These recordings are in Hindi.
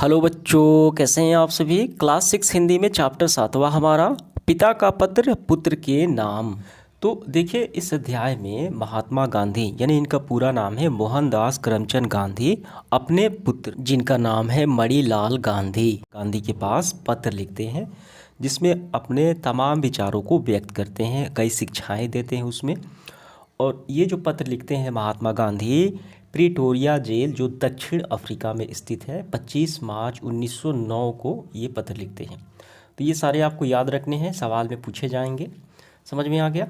हेलो बच्चों, कैसे हैं आप सभी। क्लास 6 हिंदी में चैप्टर 7वां हमारा पिता का पत्र पुत्र के नाम। तो देखिए, इस अध्याय में महात्मा गांधी यानी इनका पूरा नाम है मोहनदास करमचंद गांधी, अपने पुत्र जिनका नाम है मणिलाल गांधी के पास पत्र लिखते हैं, जिसमें अपने तमाम विचारों को व्यक्त करते हैं, कई शिक्षाएं देते हैं उसमें। और ये जो पत्र लिखते हैं महात्मा गांधी प्रिटोरिया जेल जो दक्षिण अफ्रीका में स्थित है, 25 मार्च 1909 को ये पत्र लिखते हैं। तो ये सारे आपको याद रखने हैं, सवाल में पूछे जाएंगे। समझ में आ गया?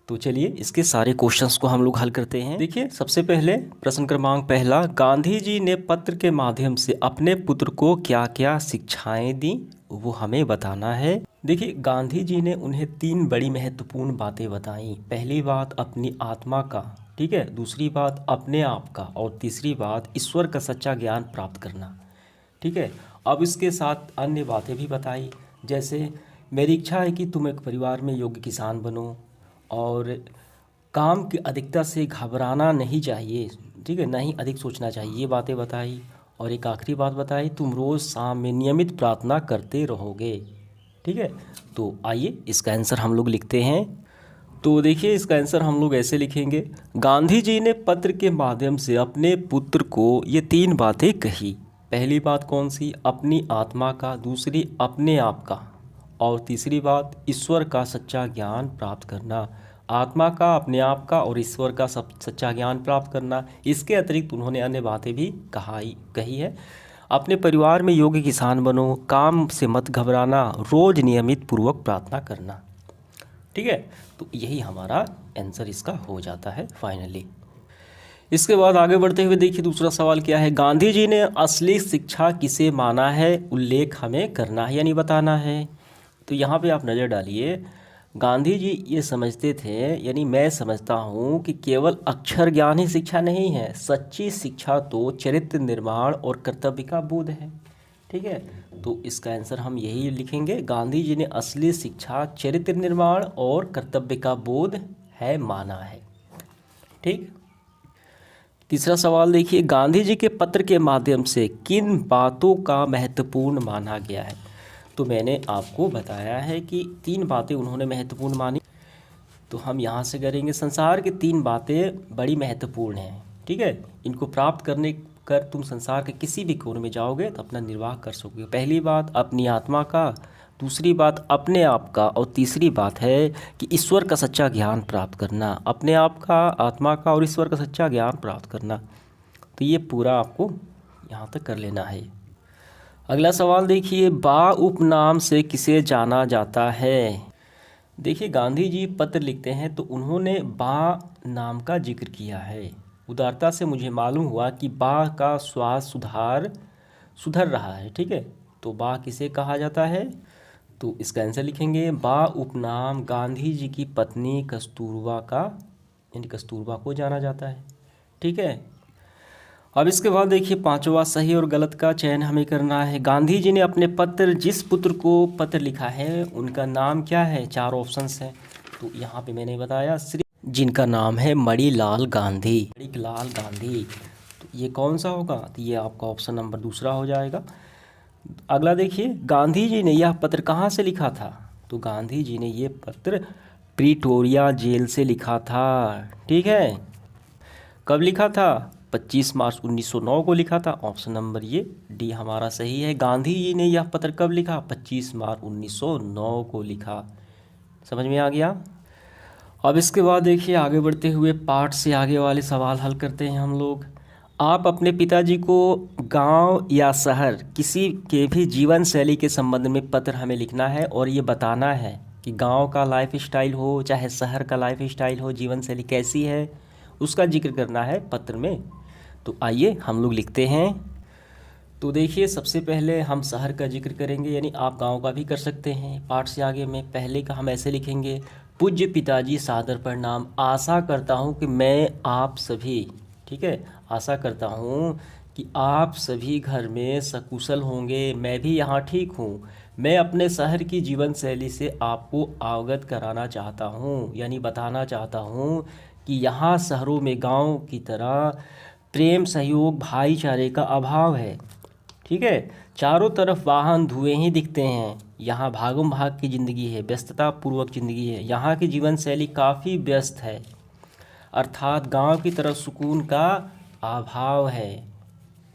तो चलिए इसके सारे क्वेश्चंस को हम लोग हल करते हैं। देखिए, सबसे पहले प्रश्न क्रमांक पहला, गांधी जी ने पत्र के माध्यम से अपने पुत्र को क्या क्या शिक्षाएं दी, वो हमें बताना है। देखिए, गांधी जी ने उन्हें 3 बड़ी महत्वपूर्ण बातें बताई। पहली बात अपनी आत्मा का, ठीक है, दूसरी बात अपने आप का, और तीसरी बात ईश्वर का सच्चा ज्ञान प्राप्त करना। ठीक है, अब इसके साथ अन्य बातें भी बताई, जैसे मेरी इच्छा है कि तुम एक परिवार में योग्य किसान बनो, और काम की अधिकता से घबराना नहीं चाहिए, ठीक है, ना ही अधिक सोचना चाहिए, ये बातें बताई। और एक आखिरी बात बताई, तुम रोज़ शाम में नियमित प्रार्थना करते रहोगे। ठीक है, तो आइए इसका आंसर हम लोग लिखते हैं। तो देखिए, इसका आंसर हम लोग ऐसे लिखेंगे, गांधी जी ने पत्र के माध्यम से अपने पुत्र को ये 3 बातें कही। पहली बात कौन सी? अपनी आत्मा का, दूसरी अपने आप का, और तीसरी बात ईश्वर का सच्चा ज्ञान प्राप्त करना। आत्मा का, अपने आप का और ईश्वर का सच्चा ज्ञान प्राप्त करना। इसके अतिरिक्त उन्होंने अन्य बातें भी कही है। अपने परिवार में योग्य किसान बनो, काम से मत घबराना, रोज़ नियमित पूर्वक प्रार्थना करना। ठीक है, तो यही हमारा आंसर इसका हो जाता है फाइनली। इसके बाद आगे बढ़ते हुए देखिए, दूसरा सवाल क्या है, गांधी जी ने असली शिक्षा किसे माना है, उल्लेख हमें करना है यानी बताना है। तो यहाँ पे आप नज़र डालिए, गांधी जी ये समझते थे, यानी मैं समझता हूँ कि केवल अक्षर ज्ञान ही शिक्षा नहीं है, सच्ची शिक्षा तो चरित्र निर्माण और कर्तव्य का बोध है। ठीक है, तो इसका आंसर हम यही लिखेंगे, गांधी जी ने असली शिक्षा चरित्र निर्माण और कर्तव्य का बोध है माना है। ठीक, तीसरा सवाल देखिए, गांधी जी के पत्र के माध्यम से किन बातों का महत्वपूर्ण माना गया है। तो मैंने आपको बताया है कि 3 बातें उन्होंने महत्वपूर्ण मानी। तो हम यहाँ से करेंगे, संसार की 3 बातें बड़ी महत्वपूर्ण हैं। ठीक है, इनको प्राप्त करने कर तुम संसार के किसी भी कोने में जाओगे तो अपना निर्वाह कर सकोगे। पहली बात अपनी आत्मा का, दूसरी बात अपने आप का, और तीसरी बात है कि ईश्वर का सच्चा ज्ञान प्राप्त करना। अपने आप का, आत्मा का और ईश्वर का सच्चा ज्ञान प्राप्त करना। तो ये पूरा आपको यहाँ तक कर लेना है। अगला सवाल देखिए, बा उपनाम से किसे जाना जाता है। देखिए, गांधी जी पत्र लिखते हैं तो उन्होंने बा नाम का जिक्र किया है। उदारता से मुझे मालूम हुआ कि बा का स्वास्थ्य सुधर रहा है। ठीक है, तो बा किसे कहा जाता है, तो इसका आंसर लिखेंगे, बा उपनाम गांधी जी की पत्नी कस्तूरबा का, यानी कस्तूरबा को जाना जाता है। ठीक है, अब इसके बाद देखिए, 5वां सही और गलत का चयन हमें करना है। गांधी जी ने अपने पत्र, जिस पुत्र को पत्र लिखा है उनका नाम क्या है, 4 ऑप्शंस हैं। तो यहाँ पे मैंने बताया, श्री जिनका नाम है मणिलाल गांधी, मणिलाल गांधी। तो ये कौन सा होगा, तो ये आपका ऑप्शन नंबर दूसरा हो जाएगा। अगला देखिए, गांधी जी ने यह पत्र कहाँ से लिखा था। तो गांधी जी ने ये पत्र प्रिटोरिया जेल से लिखा था। ठीक है, कब लिखा था, 25 मार्च 1909 को लिखा था। ऑप्शन नंबर ये डी हमारा सही है। गांधी जी ने यह पत्र कब लिखा, 25 मार्च 1909 को लिखा। समझ में आ गया। अब इसके बाद देखिए, आगे बढ़ते हुए पाठ से आगे वाले सवाल हल करते हैं हम लोग। आप अपने पिताजी को गांव या शहर किसी के भी जीवन शैली के संबंध में पत्र हमें लिखना है, और ये बताना है कि गांव का लाइफ स्टाइल हो चाहे शहर का लाइफ स्टाइल हो, जीवन शैली कैसी है उसका जिक्र करना है पत्र में। तो आइए हम लोग लिखते हैं। तो देखिए, सबसे पहले हम शहर का जिक्र करेंगे, यानी आप गांव का भी कर सकते हैं। पाठ से आगे में पहले का हम ऐसे लिखेंगे, पूज्य पिताजी सादर प्रणाम, आशा करता हूं कि मैं आप सभी, ठीक है, आशा करता हूं कि आप सभी घर में सकुशल होंगे, मैं भी यहाँ ठीक हूँ। मैं अपने शहर की जीवन शैली से आपको अवगत कराना चाहता हूँ, यानी बताना चाहता हूँ कि यहाँ शहरों में गांव की तरह प्रेम, सहयोग, भाईचारे का अभाव है। ठीक है। चारों तरफ वाहन धुएं ही दिखते हैं, यहाँ भागम भाग की ज़िंदगी है, व्यस्तता पूर्वक ज़िंदगी है, यहाँ की जीवन शैली काफ़ी व्यस्त है, अर्थात गांव की तरफ सुकून का अभाव है।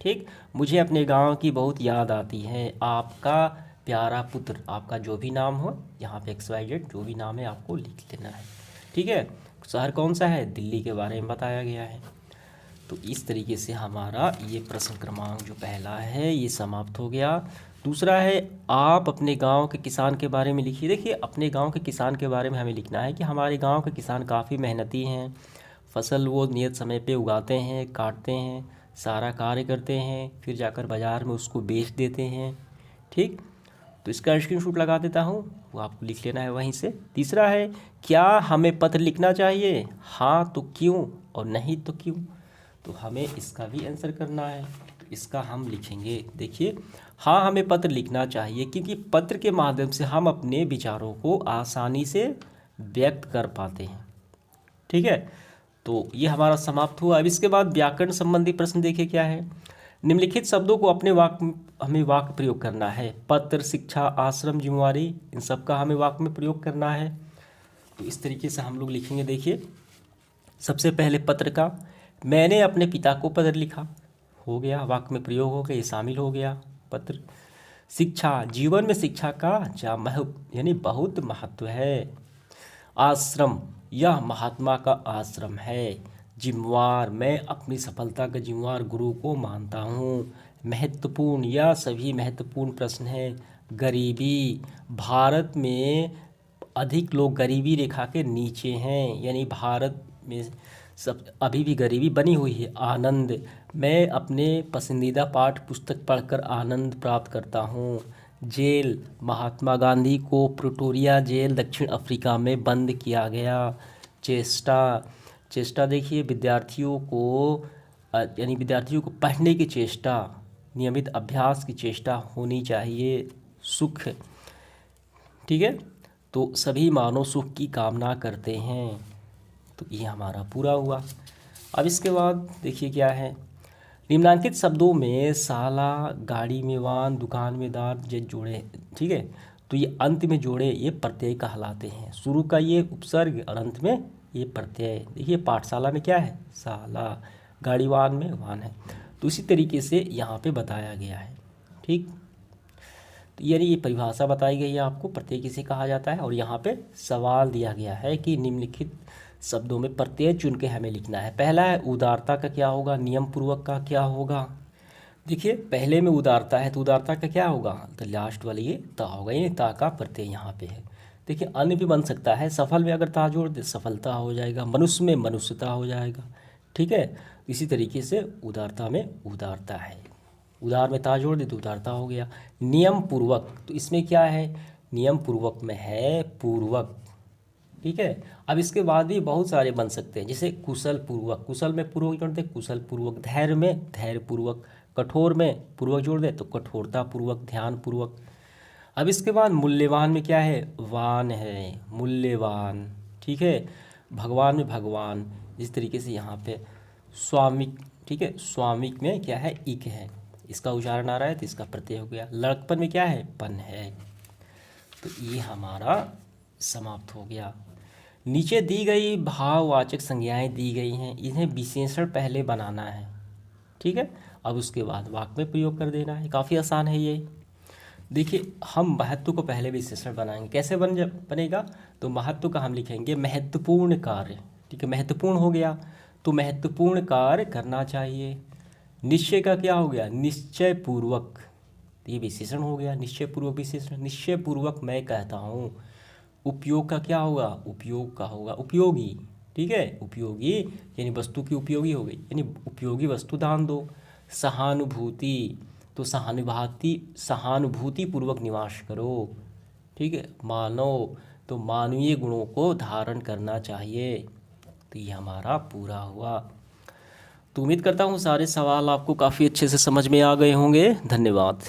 ठीक, मुझे अपने गांव की बहुत याद आती है। आपका प्यारा पुत्र, आपका जो भी नाम हो, यहाँ पे XYZ जो भी नाम है आपको लिख लेना है। ठीक है। शहर कौन सा है, दिल्ली के बारे में बताया गया है। तो इस तरीके से हमारा ये प्रश्न क्रमांक जो पहला है ये समाप्त हो गया। दूसरा है, आप अपने गांव के किसान के बारे में लिखिए। देखिए, अपने गांव के किसान के बारे में हमें लिखना है कि हमारे गांव के किसान काफ़ी मेहनती हैं, फसल वो नियत समय पे उगाते हैं, काटते हैं, सारा कार्य करते हैं, फिर जाकर बाज़ार में उसको बेच देते हैं। ठीक, तो इसका स्क्रीनशॉट लगा देता हूँ, वो आपको लिख लेना है वहीं से। तीसरा है, क्या हमें पत्र लिखना चाहिए, हाँ तो क्यों और नहीं तो क्यों। तो हमें इसका भी आंसर करना है, तो इसका हम लिखेंगे। देखिए, हाँ हमें पत्र लिखना चाहिए क्योंकि पत्र के माध्यम से हम अपने विचारों को आसानी से व्यक्त कर पाते हैं। ठीक है, तो ये हमारा समाप्त हुआ। अब इसके बाद व्याकरण संबंधी प्रश्न देखिए क्या है। निम्नलिखित शब्दों को अपने वाक्य, हमें वाक्य प्रयोग करना है। पत्र, शिक्षा, आश्रम, जिम्मेवारी, इन सब का हमें वाक्य में प्रयोग करना है। तो इस तरीके से हम लोग लिखेंगे। देखिए, सबसे पहले पत्र का, मैंने अपने पिता को पत्र लिखा, हो गया, वाक्य में प्रयोग हो गया, ये शामिल हो गया पत्र। शिक्षा, जीवन में शिक्षा का यानी बहुत महत्व है। आश्रम, यह महात्मा का आश्रम है। जिम्मेवार, मैं अपनी सफलता का जिम्मेवार गुरु को मानता हूँ। महत्वपूर्ण, यह सभी महत्वपूर्ण प्रश्न हैं। गरीबी, भारत में अधिक लोग गरीबी रेखा के नीचे हैं, यानी भारत में सब अभी भी गरीबी बनी हुई है। आनंद, मैं अपने पसंदीदा पाठ्य पुस्तक पढ़कर आनंद प्राप्त करता हूँ। जेल, महात्मा गांधी को प्रिटोरिया जेल दक्षिण अफ्रीका में बंद किया गया। चेष्टा, चेष्टा देखिए, विद्यार्थियों को यानी विद्यार्थियों को पढ़ने की चेष्टा, नियमित अभ्यास की चेष्टा होनी चाहिए। सुख, ठीक है, तो सभी मानव सुख की कामना करते हैं। तो ये हमारा पूरा हुआ। अब इसके बाद देखिए क्या है, निम्नांकित शब्दों में साला, गाड़ी में वाहन, दुकान में दार जे जोड़े। ठीक है, तो ये अंत में जोड़े ये प्रत्यय कहलाते हैं। शुरू का ये उपसर्ग और अंत में ये प्रत्यय। देखिए, पाठशाला में क्या है, साला, गाड़ी वाहन में वाहन है। तो इसी तरीके से यहाँ पे बताया गया है। ठीक, तो यानी ये परिभाषा बताई गई है आपको, प्रत्यय किसे कहा जाता है। और यहाँ पे सवाल दिया गया है कि निम्नलिखित शब्दों में प्रत्यय चुन के हमें लिखना है। पहला है उदारता का क्या होगा, नियम पूर्वक का क्या होगा। देखिए, पहले में उदारता है तो उदारता का क्या होगा, तो लास्ट वाली ये ता होगा, ये ता का प्रत्यय यहाँ पे है। देखिए, अन्य भी बन सकता है, सफल में अगर ता जोड़ दे सफलता हो जाएगा, मनुष्य में मनुष्यता हो जाएगा। ठीक है, इसी तरीके से उदारता में उदारता है, उदार में ता जोड़ दे तो उदारता हो गया। नियम पूर्वक, तो इसमें क्या है, नियम पूर्वक में है पूर्वक। ठीक है, अब इसके बाद भी बहुत सारे बन सकते हैं, जैसे कुशल पूर्वक, कुशल में पूर्वक जोड़ दे कुशल पूर्वक, धैर्य में धैर्य पूर्वक, कठोर में पूर्वक जोड़ दे तो कठोरता पूर्वक, ध्यान पूर्वक। अब इसके बाद मूल्यवान में क्या है, वान है, मूल्यवान। ठीक है, भगवान में भगवान, जिस तरीके से यहाँ पे स्वामिक। ठीक है, स्वामिक में क्या है, इक है, इसका उच्चारण आ रहा है तो इसका प्रत्यय हो गया। लड़कपन में क्या है, पन है। तो ये हमारा समाप्त हो गया। नीचे दी गई भाववाचक संज्ञाएं दी गई हैं, इन्हें विशेषण पहले बनाना है। ठीक है, अब उसके बाद वाक्य में प्रयोग कर देना है, काफ़ी आसान है ये। देखिए, हम महत्व को पहले विशेषण बनाएंगे, कैसे बनेगा, तो महत्व का हम लिखेंगे महत्वपूर्ण कार्य। ठीक है, महत्वपूर्ण हो गया तो महत्वपूर्ण कार्य करना चाहिए। निश्चय का क्या हो गया, निश्चय पूर्वक, ये विशेषण हो गया, निश्चय पूर्वक विशेषण, निश्चय पूर्वक मैं कहता हूँ। उपयोग का क्या होगा, उपयोग का होगा उपयोगी। ठीक है, उपयोगी यानी वस्तु की उपयोगी हो गई, यानी उपयोगी वस्तु दान दो। सहानुभूति, तो सहानुभूति पूर्वक निवास करो। ठीक है, मानव, तो मानवीय गुणों को धारण करना चाहिए। तो ये हमारा पूरा हुआ। तो उम्मीद करता हूँ सारे सवाल आपको काफ़ी अच्छे से समझ में आ गए होंगे। धन्यवाद।